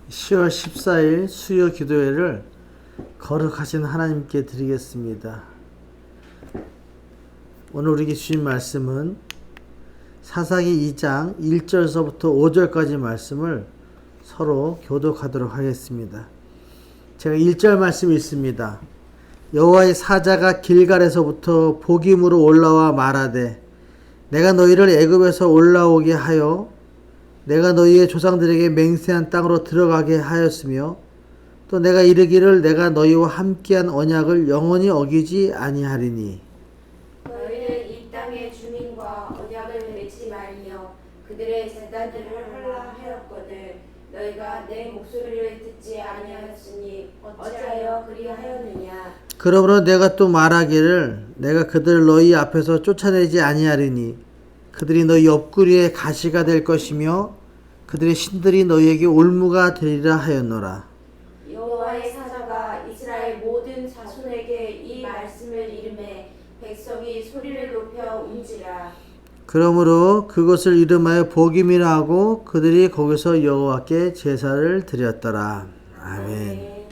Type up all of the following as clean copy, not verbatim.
10월 14일 수요 기도회를 거룩하신 하나님께 드리겠습니다. 오늘 우리에게 주신 말씀은 사사기 2장 1절서부터 5절까지 말씀을 서로 교독하도록 하겠습니다. 제가 1절 말씀이 있습니다. 여호와의 사자가 길갈에서부터 복임으로 올라와 말하되 내가 너희를 애굽에서 올라오게 하여 내가 너희의 조상들에게 맹세한 땅으로 들어가게 하였으며 또 내가 이르기를 내가 너희와 함께한 언약을 영원히 어기지 아니하리니 너희는 이 땅의 주민과 언약을 맺지 말며 그들의 제단들을 하라 하였거늘 너희가 내 목소리를 듣지 아니하였으니 어찌하여 그리하였느냐. 그러므로 내가 또 말하기를 내가 그들을 너희 앞에서 쫓아내지 아니하리니 그들이 너희 옆구리에 가시가 될 것이며 그들의 신들이 너희에게 올무가 되리라 하였노라. 여호와의 사자가 이스라엘 모든 자손에게 이 말씀을 이름해 백성이 소리를 높여 운지라. 그러므로 그것을 이름하여 복임이라 하고 그들이 거기서 여호와께 제사를 드렸더라. 아멘.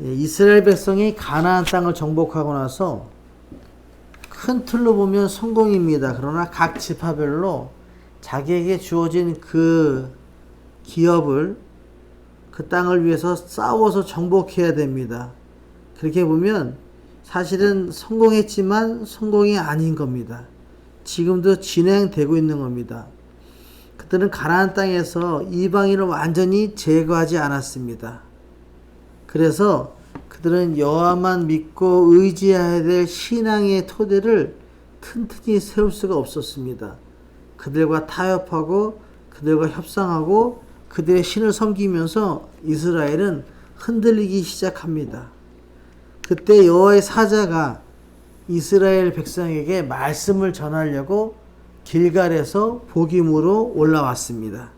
이스라엘 백성이 가나안 땅을 정복하고 나서 큰 틀로 보면 성공입니다. 그러나 각 지파별로 자기에게 주어진 그 기업을 그 땅을 위해서 싸워서 정복해야 됩니다. 그렇게 보면 사실은 성공했지만 성공이 아닌 겁니다. 지금도 진행되고 있는 겁니다. 그들은 가나안 땅에서 이방인을 완전히 제거하지 않았습니다. 그래서 그들은 여호와만 믿고 의지해야 될 신앙의 토대를 튼튼히 세울 수가 없었습니다. 그들과 타협하고 그들과 협상하고 그들의 신을 섬기면서 이스라엘은 흔들리기 시작합니다. 그때 여호와의 사자가 이스라엘 백성에게 말씀을 전하려고 길갈에서 복임으로 올라왔습니다.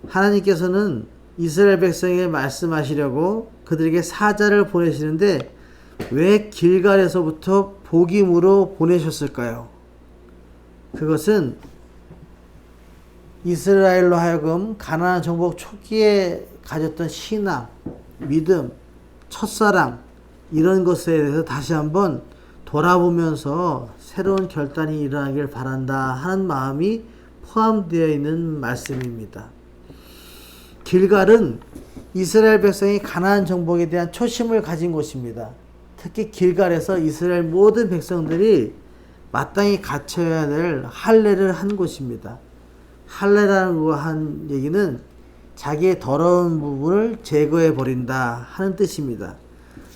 하나님께서는 이스라엘 백성에게 말씀하시려고 그들에게 사자를 보내시는데 왜 길갈에서부터 복임으로 보내셨을까요? 그것은 이스라엘로 하여금 가나안 정복 초기에 가졌던 신앙, 믿음, 첫사랑 이런 것에 대해서 다시 한번 돌아보면서 새로운 결단이 일어나길 바란다 하는 마음이 포함되어 있는 말씀입니다. 길갈은 이스라엘 백성이 가나안 정복에 대한 초심을 가진 곳입니다. 특히 길갈에서 이스라엘 모든 백성들이 마땅히 갖춰야 될 할례를 한 곳입니다. 할례라는 한 얘기는 자기의 더러운 부분을 제거해 버린다 하는 뜻입니다.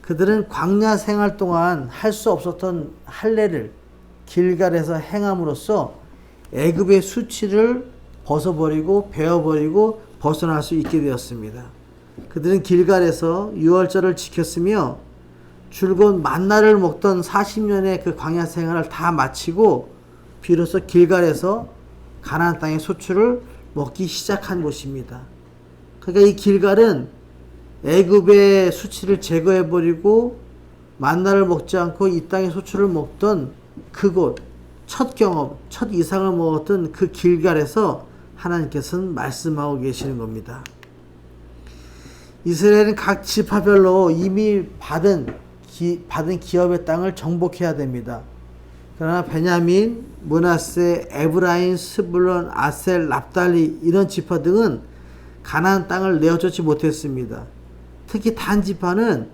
그들은 광야 생활 동안 할 수 없었던 할례를 길갈에서 행함으로써 애굽의 수치를 벗어버리고 베어버리고 벗어날 수 있게 되었습니다. 그들은 길갈에서 유월절을 지켰으며 줄곧 만나를 먹던 40년의 그 광야 생활을 다 마치고 비로소 길갈에서 가나안 땅의 소출을 먹기 시작한 곳입니다. 그러니까 이 길갈은 애굽의 수치를 제거해버리고 만나를 먹지 않고 이 땅의 소출을 먹던 그곳, 첫 경험, 첫 이상을 먹었던 그 길갈에서 하나님께서는 말씀하고 계시는 겁니다. 이스라엘은 각 지파별로 이미 받은 기업의 땅을 정복해야 됩니다. 그러나 베냐민, 므낫세, 에브라임, 스불론, 아셀, 납달리 이런 지파 등은 가나안 땅을 내어쫓지 못했습니다. 특히 단 지파는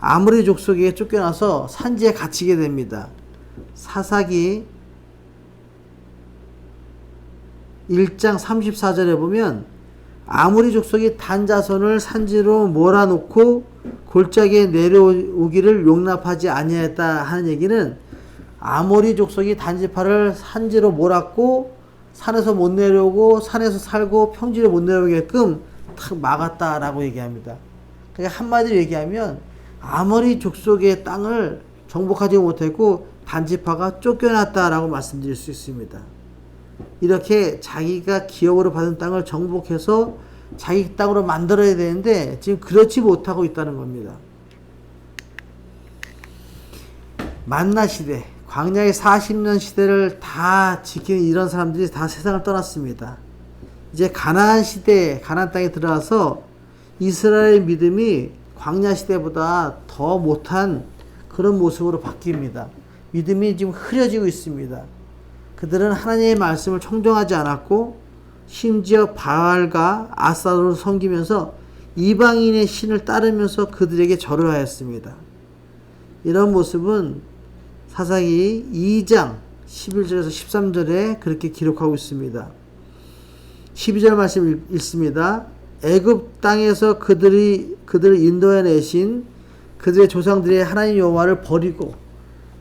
아모리 족속에게 쫓겨나서 산지에 갇히게 됩니다. 사사기 1장 34절에 보면 아모리 족속이 단 자손을 산지로 몰아놓고 골짜기에 내려오기를 용납하지 아니하였다 하는 얘기는 아모리 족속이 단 지파를 산지로 몰았고 산에서 못 내려오고 산에서 살고 평지로 못 내려오게끔 탁 막았다라고 얘기합니다. 그러니까 한마디로 얘기하면 아모리 족속의 땅을 정복하지 못했고 단지파가 쫓겨났다라고 말씀드릴 수 있습니다. 이렇게 자기가 기업으로 받은 땅을 정복해서 자기 땅으로 만들어야 되는데 지금 그렇지 못하고 있다는 겁니다. 만나 시대, 광야의 40년 시대를 다 지키는 이런 사람들이 다 세상을 떠났습니다. 이제 가나안 시대, 가나안 땅에 들어와서 이스라엘 믿음이 광야 시대보다 더 못한 그런 모습으로 바뀝니다. 믿음이 지금 흐려지고 있습니다. 그들은 하나님의 말씀을 청정하지 않았고 심지어 바알과 아스타롯을 섬기면서 이방인의 신을 따르면서 그들에게 절을 하였습니다. 이런 모습은 사사기 2장 11절에서 13절에 그렇게 기록하고 있습니다. 12절 말씀 읽습니다. 애굽 땅에서 그들을 인도해내신 그들의 조상들의 하나님 여호와를 버리고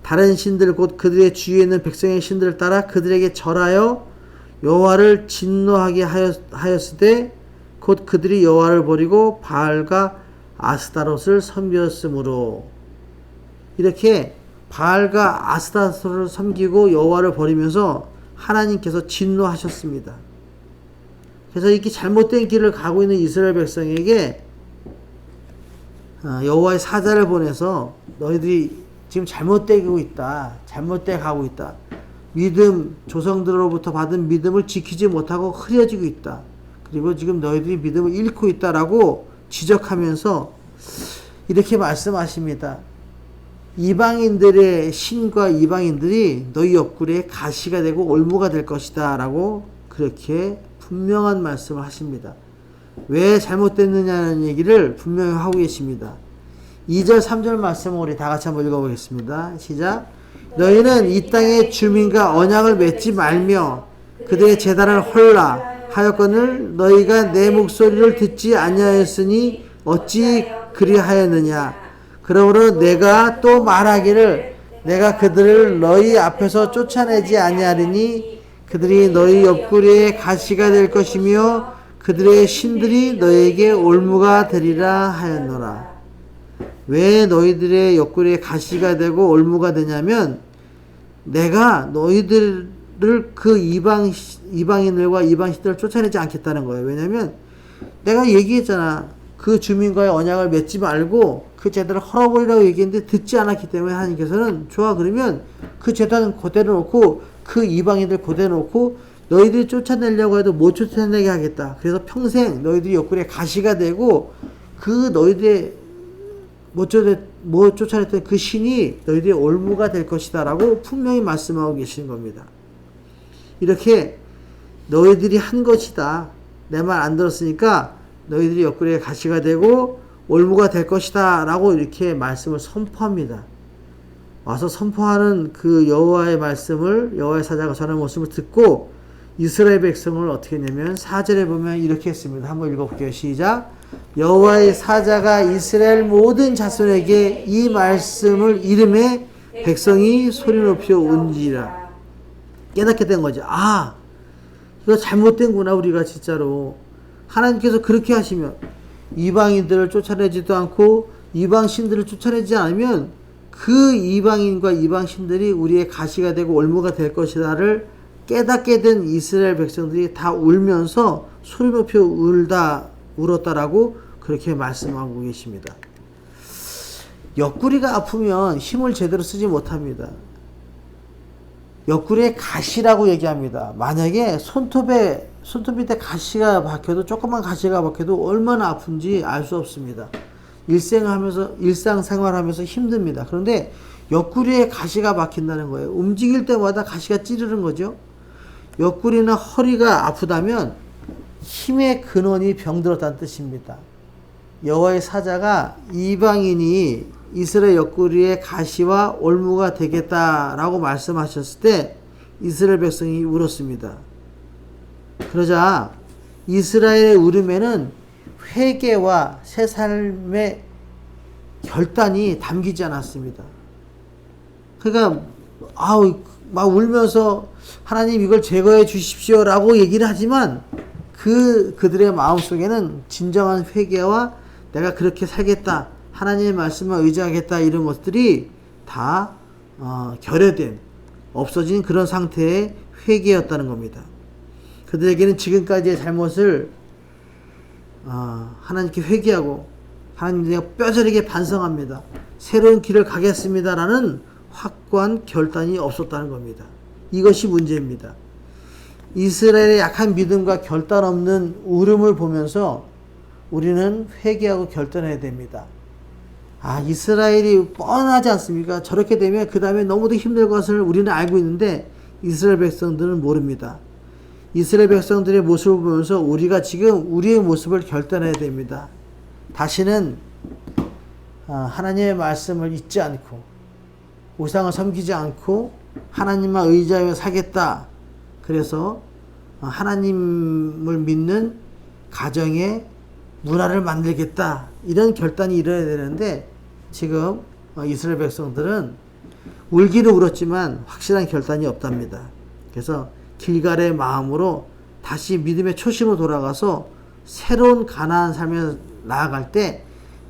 다른 신들 곧 그들의 주위에 있는 백성의 신들을 따라 그들에게 절하여 여호와를 진노하게 하였으되 곧 그들이 여호와를 버리고 바알과 아스타롯을 섬겼으므로. 이렇게 바알과 아스타롯을 섬기고 여호와를 버리면서 하나님께서 진노하셨습니다. 그래서 이렇게 잘못된 길을 가고 있는 이스라엘 백성에게 여호와의 사자를 보내서 너희들이 지금 잘못되고 있다. 잘못돼 가고 있다. 믿음, 조상들로부터 받은 믿음을 지키지 못하고 흐려지고 있다. 그리고 지금 너희들이 믿음을 잃고 있다라고 지적하면서 이렇게 말씀하십니다. 이방인들의 신과 이방인들이 너희 옆구리에 가시가 되고 올무가 될 것이다 라고 그렇게 분명한 말씀을 하십니다. 왜 잘못됐느냐는 얘기를 분명히 하고 계십니다. 2절 3절 말씀을 우리 다 같이 한번 읽어보겠습니다. 시작. 너희는 이 땅의 주민과 언약을 맺지 말며 그들의 제단을 헐라 하였거늘 너희가 내 목소리를 듣지 아니하였으니 어찌 그리하였느냐. 그러므로 내가 또 말하기를 내가 그들을 너희 앞에서 쫓아내지 아니하리니 그들이 너희 옆구리에 가시가 될 것이며 그들의 신들이 너희에게 올무가 되리라 하였노라. 왜 너희들의 옆구리에 가시가 되고 올무가 되냐면 내가 너희들을 그 이방인들과 이방신들을 쫓아내지 않겠다는 거예요. 왜냐면 내가 얘기했잖아. 그 주민과의 언약을 맺지 말고 그 제단을 헐어버리라고 얘기했는데 듣지 않았기 때문에 하나님께서는 좋아 그러면 그 제단은 그대로 놓고 그 이방인들 그대로 놓고 너희들이 쫓아내려고 해도 못 쫓아내게 하겠다. 그래서 평생 너희들이 옆구리에 가시가 되고 그 너희들의 못 쫓아냈던 그 신이 너희들의 올무가 될 것이다 라고 분명히 말씀하고 계시는 겁니다. 이렇게 너희들이 한 것이다. 내 말 안 들었으니까 너희들이 옆구리에 가시가 되고 올무가 될 것이다 라고 이렇게 말씀을 선포합니다. 와서 선포하는 그 여호와의 말씀을 여호와의 사자가 전하는 모습을 듣고 이스라엘 백성을 어떻게 했냐면 4절에 보면 이렇게 했습니다. 한번 읽어볼게요. 시작. 여호와의 사자가 이스라엘 모든 자손에게 이 말씀을 이름에 백성이 소리 높여 운지라. 깨닫게 된 거죠. 아, 이거 잘못된구나. 우리가 진짜로 하나님께서 그렇게 하시면 이방인들을 쫓아내지도 않고 이방신들을 쫓아내지 않으면 그 이방인과 이방신들이 우리의 가시가 되고 올무가 될 것이다를 깨닫게 된 이스라엘 백성들이 다 울면서 소리 높여 울었다라고 그렇게 말씀하고 계십니다. 옆구리가 아프면 힘을 제대로 쓰지 못합니다. 옆구리에 가시라고 얘기합니다. 만약에 손톱 밑에 가시가 박혀도 조그만 가시가 박혀도 얼마나 아픈지 알 수 없습니다. 일상생활하면서 힘듭니다. 그런데 옆구리에 가시가 박힌다는 거예요. 움직일 때마다 가시가 찌르는 거죠. 옆구리나 허리가 아프다면 힘의 근원이 병들었다는 뜻입니다. 여호와의 사자가 이방인이 이스라엘 옆구리에 가시와 올무가 되겠다라고 말씀하셨을 때 이스라엘 백성이 울었습니다. 그러자 이스라엘의 울음에는 회개와 새 삶의 결단이 담기지 않았습니다. 그러니까 막 울면서 하나님 이걸 제거해 주십시오라고 얘기를 하지만 그들의 마음속에는 진정한 회개와 내가 그렇게 살겠다, 하나님의 말씀을 의지하겠다, 이런 것들이 다 결여된, 없어진 그런 상태의 회개였다는 겁니다. 그들에게는 지금까지의 잘못을 하나님께 회개하고 하나님 내가 뼈저리게 반성합니다, 새로운 길을 가겠습니다라는 확고한 결단이 없었다는 겁니다. 이것이 문제입니다. 이스라엘의 약한 믿음과 결단 없는 울음을 보면서 우리는 회개하고 결단해야 됩니다. 이스라엘이 뻔하지 않습니까? 저렇게 되면 그 다음에 너무도 힘들 것을 우리는 알고 있는데 이스라엘 백성들은 모릅니다. 이스라엘 백성들의 모습을 보면서 우리가 지금 우리의 모습을 결단해야 됩니다. 다시는 하나님의 말씀을 잊지 않고 우상을 섬기지 않고 하나님만 의지하며 살겠다. 그래서 하나님을 믿는 가정의 문화를 만들겠다. 이런 결단이 이뤄야 되는데 지금 이스라엘 백성들은 울기는 울었지만 확실한 결단이 없답니다. 그래서 길갈의 마음으로 다시 믿음의 초심으로 돌아가서 새로운 가나안 삶에 나아갈 때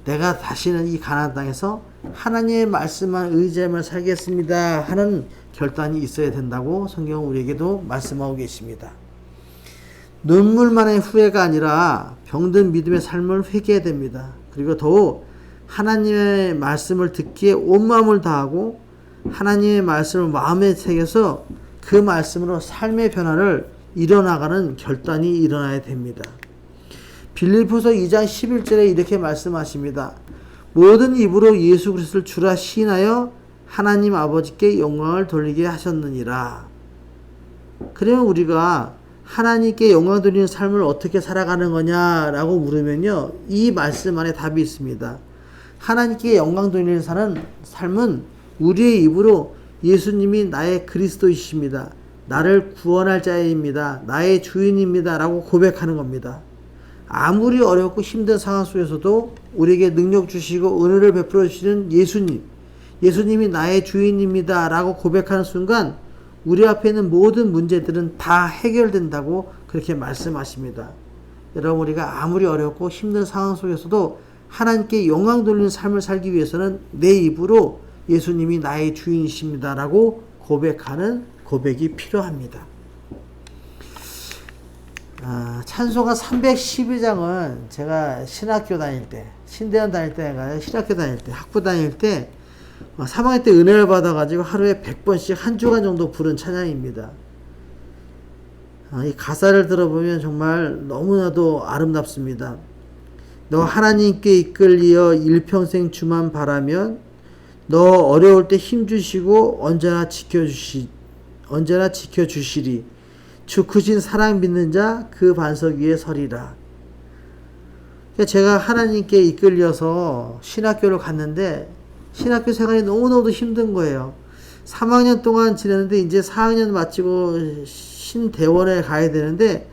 내가 다시는 이 가나안 땅에서 하나님의 말씀만 의지하며 살겠습니다 하는 결단이 있어야 된다고 성경은 우리에게도 말씀하고 계십니다. 눈물만의 후회가 아니라 병든 믿음의 삶을 회개해야 됩니다. 그리고 더욱 하나님의 말씀을 듣기에 온 마음을 다하고 하나님의 말씀을 마음에 새겨서 그 말씀으로 삶의 변화를 이뤄나가는 결단이 일어나야 됩니다. 빌립보서 2장 11절에 이렇게 말씀하십니다. 모든 입으로 예수 그리스도를 주라 시인하여 하나님 아버지께 영광을 돌리게 하셨느니라. 그러면 우리가 하나님께 영광 돌리는 삶을 어떻게 살아가는 거냐라고 물으면요, 이 말씀 안에 답이 있습니다. 하나님께 영광 돌리는 삶은 우리의 입으로 예수님이 나의 그리스도이십니다. 나를 구원할 자입니다. 나의 주인입니다. 라고 고백하는 겁니다. 아무리 어렵고 힘든 상황 속에서도 우리에게 능력 주시고 은혜를 베풀어 주시는 예수님이 나의 주인입니다. 라고 고백하는 순간 우리 앞에 있는 모든 문제들은 다 해결된다고 그렇게 말씀하십니다. 여러분, 우리가 아무리 어렵고 힘든 상황 속에서도 하나님께 영광 돌리는 삶을 살기 위해서는 내 입으로 예수님이 나의 주인이십니다 라고 고백하는 고백이 필요합니다. 찬송가 312장은 제가 신학교 다닐 때, 신대원 다닐 때가 신학교 다닐 때, 학부 다닐 때 3학년 때 은혜를 받아가지고 하루에 100번씩 한 주간 정도 부른 찬양입니다. 이 가사를 들어보면 정말 너무나도 아름답습니다. 너 하나님께 이끌리어 일평생 주만 바라면 너 어려울 때 힘주시고 언제나 지켜주시리. 주 크신 사랑 믿는 자 그 반석 위에 서리라. 제가 하나님께 이끌려서 신학교를 갔는데 신학교 생활이 너무너무 힘든 거예요. 3학년 동안 지냈는데 이제 4학년 마치고 신대원에 가야 되는데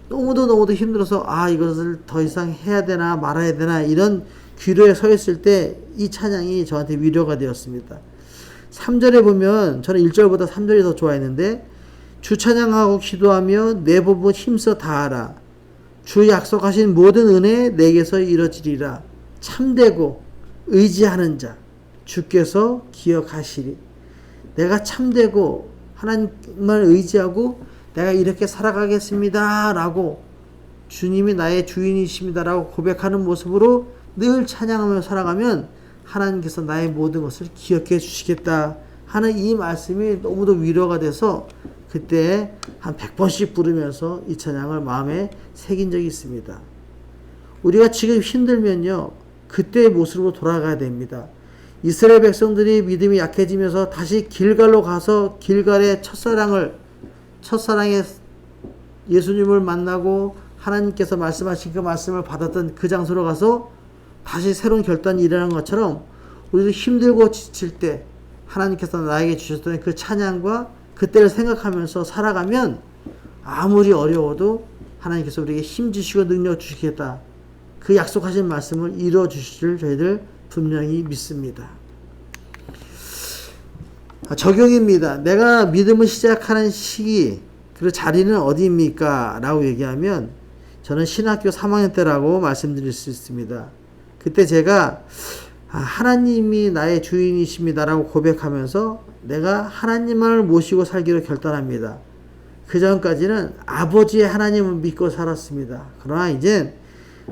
너무도 힘들어서 이것을 더 이상 해야 되나 말아야 되나 이런 귀로에 서 있을 때 이 찬양이 저한테 위로가 되었습니다. 3절에 보면 저는 1절보다 3절이 더 좋아했는데 주 찬양하고 기도하며 내 법을 힘써 다하라. 주 약속하신 모든 은혜 내게서 이루어지리라. 참되고 의지하는 자 주께서 기억하시리. 내가 참되고 하나님을 의지하고 내가 이렇게 살아가겠습니다 라고 주님이 나의 주인이십니다 라고 고백하는 모습으로 늘 찬양하며 살아가면 하나님께서 나의 모든 것을 기억해 주시겠다 하는 이 말씀이 너무도 위로가 돼서 그때 한 100번씩 부르면서 이 찬양을 마음에 새긴 적이 있습니다. 우리가 지금 힘들면요, 그때의 모습으로 돌아가야 됩니다. 이스라엘 백성들이 믿음이 약해지면서 다시 길갈로 가서 길갈의 첫사랑의 예수님을 만나고 하나님께서 말씀하신 그 말씀을 받았던 그 장소로 가서 다시 새로운 결단이 일어난 것처럼 우리도 힘들고 지칠 때 하나님께서 나에게 주셨던 그 찬양과 그때를 생각하면서 살아가면 아무리 어려워도 하나님께서 우리에게 힘 주시고 능력 주시겠다. 그 약속하신 말씀을 이루어 주실 저희들 분명히 믿습니다. 적용입니다. 내가 믿음을 시작하는 시기 그리고 자리는 어디입니까? 라고 얘기하면 저는 신학교 3학년 때라고 말씀드릴 수 있습니다. 그때 제가 하나님이 나의 주인이십니다 라고 고백하면서 내가 하나님만을 모시고 살기로 결단합니다. 그 전까지는 아버지의 하나님을 믿고 살았습니다. 그러나 이제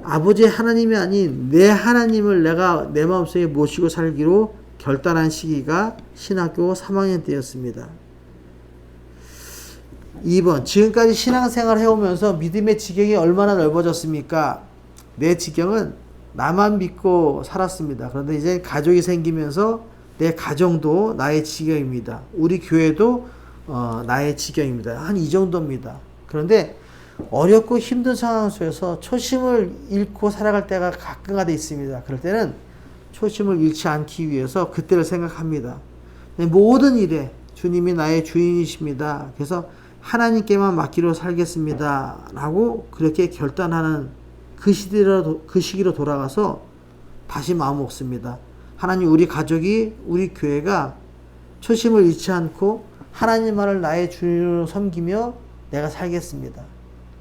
아버지의 하나님이 아닌 내 하나님을 내가 내 마음속에 모시고 살기로 결단한 시기가 신학교 3학년 때였습니다. 2번, 지금까지 신앙생활 해오면서 믿음의 지경이 얼마나 넓어졌습니까? 내 지경은 나만 믿고 살았습니다. 그런데 이제 가족이 생기면서 내 가정도 나의 지경입니다. 우리 교회도 나의 지경입니다. 한 이 정도입니다. 그런데 어렵고 힘든 상황 속에서 초심을 잃고 살아갈 때가 가끔가다 있습니다. 그럴 때는 초심을 잃지 않기 위해서 그때를 생각합니다. 모든 일에 주님이 나의 주인이십니다. 그래서 하나님께만 맡기로 살겠습니다. 라고 그렇게 결단하는 그 시기로 돌아가서 다시 마음 먹습니다. 하나님, 우리 가족이, 우리 교회가 초심을 잃지 않고 하나님만을 나의 주인으로 섬기며 내가 살겠습니다.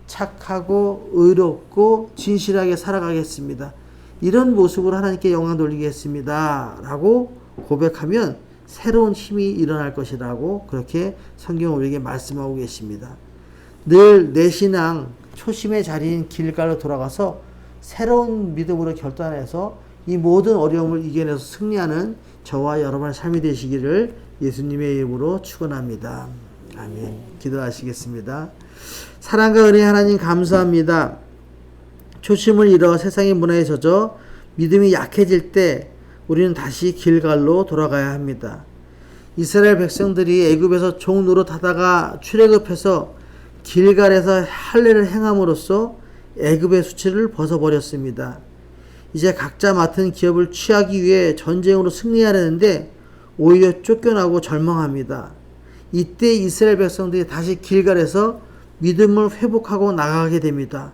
착하고 의롭고 진실하게 살아가겠습니다. 이런 모습으로 하나님께 영광 돌리겠습니다. 라고 고백하면 새로운 힘이 일어날 것이라고 그렇게 성경은 우리에게 말씀하고 계십니다. 늘 내 신앙 초심의 자리인 길갈로 돌아가서 새로운 믿음으로 결단해서 이 모든 어려움을 이겨내서 승리하는 저와 여러분의 삶이 되시기를 예수님의 이름으로 축원합니다. 아멘. 기도하시겠습니다. 사랑과 은혜 하나님 감사합니다. 초심을 잃어 세상의 문화에 젖어 믿음이 약해질 때 우리는 다시 길갈로 돌아가야 합니다. 이스라엘 백성들이 애굽에서 종 노릇하다가 출애굽해서 길갈에서 할례를 행함으로써 애굽의 수치를 벗어버렸습니다. 이제 각자 맡은 기업을 취하기 위해 전쟁으로 승리하려는데 오히려 쫓겨나고 절망합니다. 이때 이스라엘 백성들이 다시 길갈에서 믿음을 회복하고 나가게 됩니다.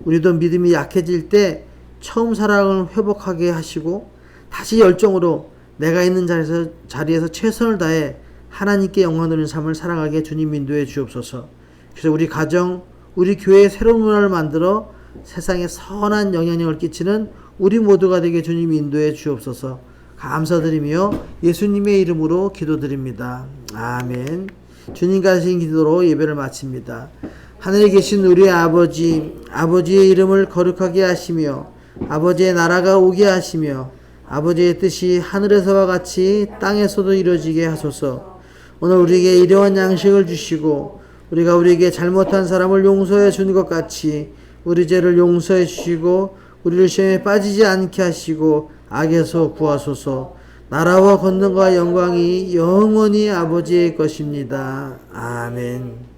우리도 믿음이 약해질 때 처음 사랑을 회복하게 하시고 다시 열정으로 내가 있는 자리에서 최선을 다해 하나님께 영광 돌리는 삶을 살아가게 주님 인도해 주옵소서. 그래서 우리 가정, 우리 교회의 새로운 문화를 만들어 세상에 선한 영향력을 끼치는 우리 모두가 되게 주님 인도해 주옵소서. 감사드리며 예수님의 이름으로 기도드립니다. 아멘. 주님과 하신 기도로 예배를 마칩니다. 하늘에 계신 우리 아버지, 아버지의 이름을 거룩하게 하시며 아버지의 나라가 오게 하시며 아버지의 뜻이 하늘에서와 같이 땅에서도 이루어지게 하소서. 오늘 우리에게 일용할 양식을 주시고 우리가 우리에게 잘못한 사람을 용서해 준 것 같이 우리 죄를 용서해 주시고 우리를 시험에 빠지지 않게 하시고 악에서 구하소서. 나라와 권능과 영광이 영원히 아버지의 것입니다. 아멘.